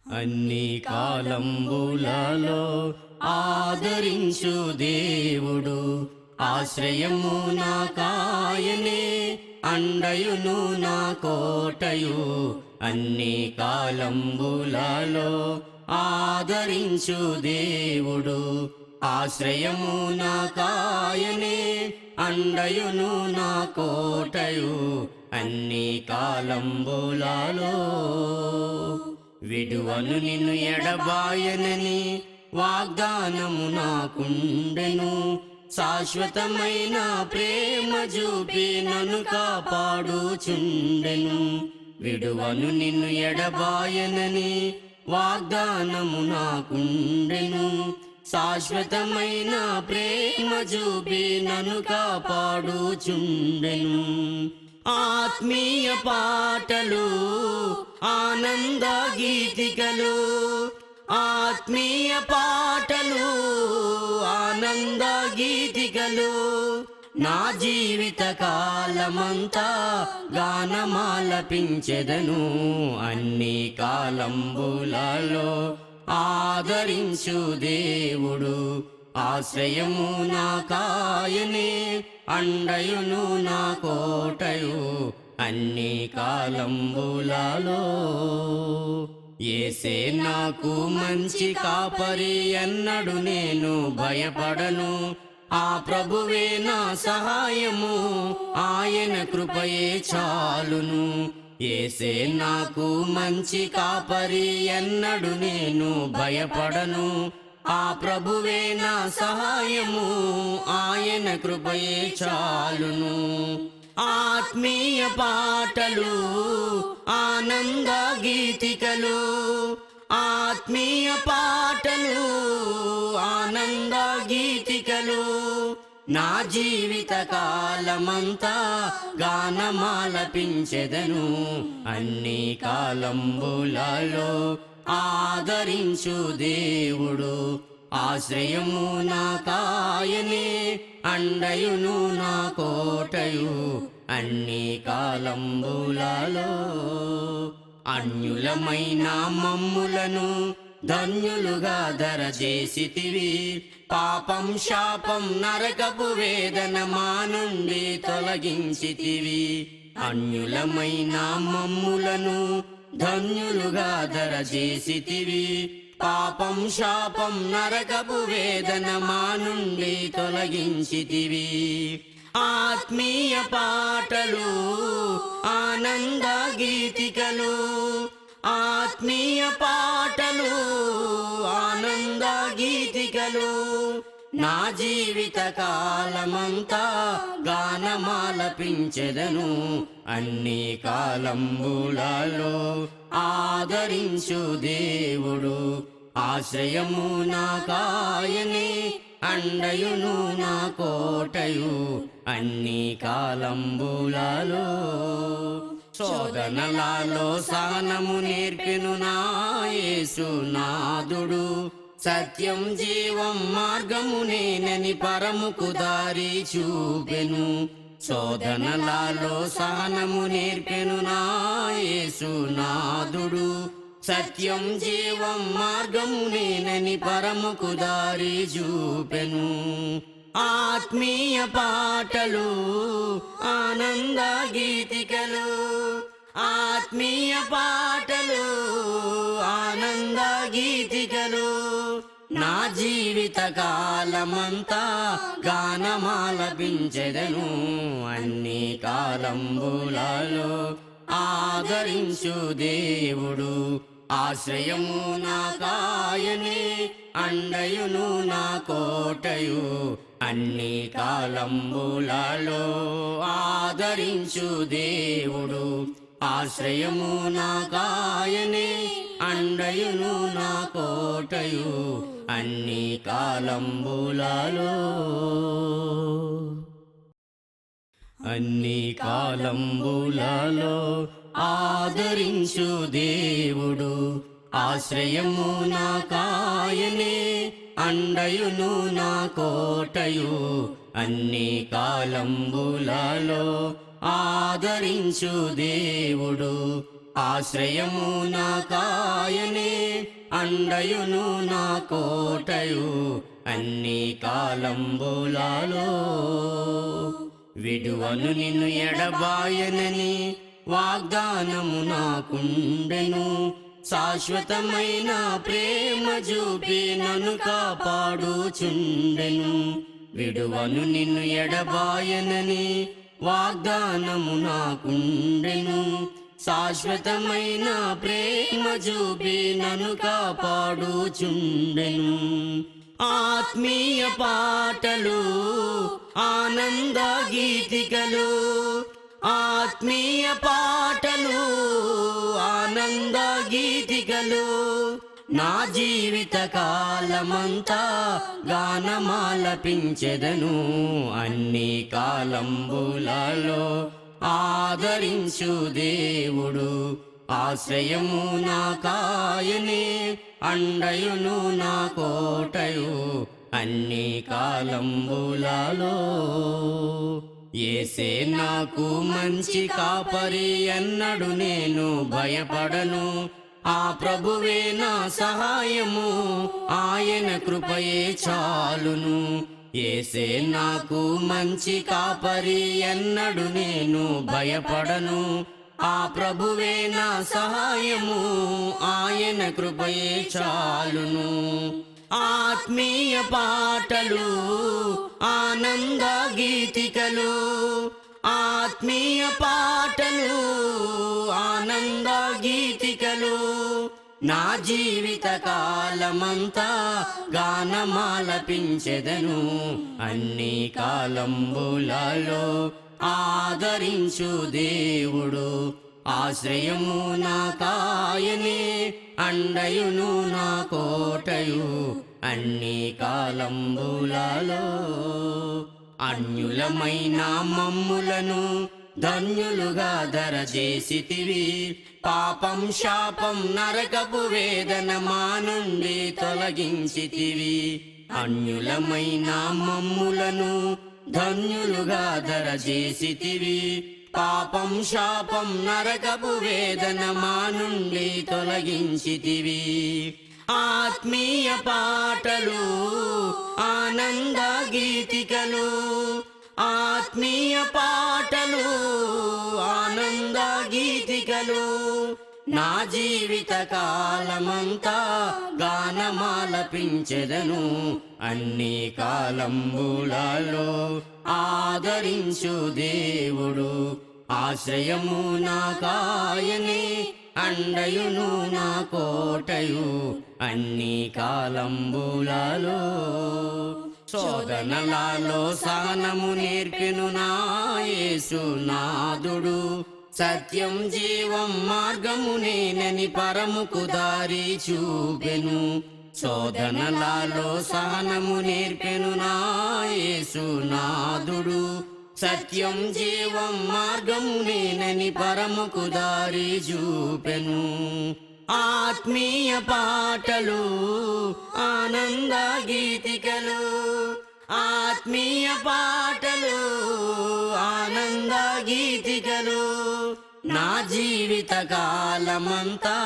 అన్ని కాలంబులలో ఆదరించు దేవుడు, ఆశ్రయము నా కాయనే, అండయును నా కోటయు. అన్ని కాలంబులలో ఆదరించు దేవుడు, ఆశ్రయము నా కాయనే, అండయును నా కోటయు. అన్ని కాలంబులలో విడువను నిన్ను ఎడబాయనని వాగ్దానము నాకుండెను. శాశ్వతమైన ప్రేమ చూపి నన్ను కాపాడుచుండెను. విడువను నిన్ను ఎడబాయనని వాగ్దానము నాకుండెను. శాశ్వతమైన ప్రేమ చూపి నన్ను కాపాడుచుండెను. ఆత్మీయ పాటలు ఆనంద గీతికలు, ఆత్మీయ పాటలు ఆనంద గీతికలు. నా జీవిత కాలమంతా గానమాలపించెదను. అన్ని కాలంబులలో ఆదరించు దేవుడు, ఆశ్రయము నా కాయనే, అండయును నా కోటయు. అన్ని కాలంబులలో యేసే నాకు మంచి కాపరి, ఎన్నడు నేను భయపడను. ఆ ప్రభువే నా సహాయము, ఆయన కృపయే చాలును. యేసే నాకు మంచి కాపరి, ఎన్నడు నేను భయపడను. ఆ ప్రభువే నా సహాయము, ఆయన కృపయే చాలును. ఆత్మీయ పాటలు ఆనంద గీతికలు, ఆత్మీయ పాటలు ఆనంద గీతికలు. నా జీవిత కాలమంతా గానమాలపించెదను. అన్ని కాలంబులలో ఆదరించు దేవుడు, ఆశ్రయము నా కాయనే, అండయును నా కోటయు. అన్ని కాలంబులలో అన్యులమైన మమ్ములను ధన్యులుగా దరచేసితివి. పాపం శాపం నరకపు వేదన మా నుండి తొలగించితివి. అన్యులమైన మమ్ములను ధన్యులుగా దరచేసితివి. పాపం శాపం నరకపు వేదన మా నుండి తొలగించితివి. ఆత్మీయ పాటలు ఆనంద గీతికలు, ఆత్మీయ పాటలు ఆనంద గీతికలు. నా జీవిత కాలమంతా గానమాలపించెదను. అన్ని కాలంబులలో ఆదరించు దేవుడు, ఆశ్రయము నా కాయనే, అండయును నా కోటయు. అన్ని కాలంబులలో శోధనలలో సహనము నేర్పెను నా యేసు నాదుడు. సత్యం జీవం మార్గము నేనని పరముకు దారి చూపెను. శోధనలలో సహనము నేర్పెను నా యేసు నాదుడు. సత్యం జీవం మార్గము నేనని పరముకు దారి చూపెను. ఆత్మీయ పాటలు ఆనంద గీతికలు, ఆత్మీయ పాటలు ఆనంద గీతికలు. నా జీవిత కాలమంతా గానమాలపించెదను. అన్ని కాలంబులలో ఆదరించు దేవుడు, ఆశ్రయము నా కాయనే, అండయును నా కోటయు. అన్ని కాలంబులలో ఆదరించు దేవుడు, ఆశ్రయము నా కాయనే, అండయును నా కోటయు. అన్ని కాలంబులలో అన్ని కాలంబులలో ఆదరించు దేవుడు, ఆశ్రయము నా కాయనే, అండయును నా కోటయు. అన్ని కాలంబులలో ఆదరించు దేవుడు, ఆశ్రయము నా కాయనే, అండయును నా కోటయు అన్ని కాలంబులలో. విడువను నిన్ను ఎడబాయనని వాగ్దానము నాకుండెను. శాశ్వతమైన ప్రేమ చూపి నన్ను కాపాడుచుండెను. విడువను నిన్ను ఎడబాయనని వాగ్దానము నాకుండెను. శాశ్వతమైన ప్రేమ చూపి నన్ను కాపాడుచుండెను. ఆత్మీయ పాటలు ఆనంద గీతికలు, ఆత్మీయ పాటలు ఆనంద గీతికలు, నా జీవిత కాలమంతా గానమాలపించెదను. అన్ని కాలంబులలో ఆదరించు దేవుడు ఆశ్రయము నాకాయనే, అండయును నా కోటయు అన్ని కాలంబులలో. యేసే నాకు మంచి కాపరి అన్నడు, నేను భయపడను. ఆ ప్రభువే నా సహాయము, ఆయన కృపయే చాలును. యేసే నాకు మంచి కాపరి అన్నడు, నేను భయపడను. ఆ ప్రభువే నా సహాయము, ఆయన కృపయే చాలును. ఆత్మీయ పాటలు ఆనంద గీతికలు, ఆత్మీయ పాటలు ఆనంద గీతికలు, నా జీవిత కాలమంతా గానమాలపించెదను. అన్ని కాలంబులలో ఆదరించు దేవుడు ఆశ్రయము నాకాయనే, అండయును నా కోటయు అన్ని కాలంబులలో. అన్యులమైన మమ్ములను ధన్యులుగా దరచేసితివి. పాపం శాపం నరకపు వేదన మా నుండి తొలగించితివి. అన్యులమైన మమ్ములను ధన్యులుగా దరచేసితివి. పాపం శాపం నరకపు వేదన మా నుండి తొలగించితివి. ఆత్మీయ పాటలు ఆనంద గీతికలు, ఆత్మీయ పాటలు ఆనంద గీతికలు, నా జీవిత కాలమంతా గానమాలపించెదను. అన్ని కాలంబులలో ఆదరించు దేవుడు ఆశ్రయము నాకాయనే, అండయును నా కోటయు అన్ని కాలంబులలో. శోధనలలో సహనము నేర్పెను నా యేసునాథుడు. సత్యం జీవం మార్గము నేనని పరముకు దారి చూపెను. శోధనలలో సహనము నేర్పెను నా యేసునాథుడు. సత్యం జీవం మార్గము నేనని పరముకు దారి చూపెను. ఆత్మీయ పాటలు ఆనంద గీతికలు, ఆత్మీయ పాటలు ఆనంద గీతికలు, నా జీవిత కాలమంతా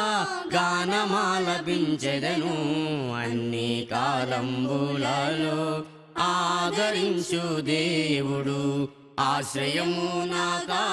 గానమాలపించెదను. అన్ని కాలంబులలో ఆదరించు దేవుడు ఆశ్రయము నాకా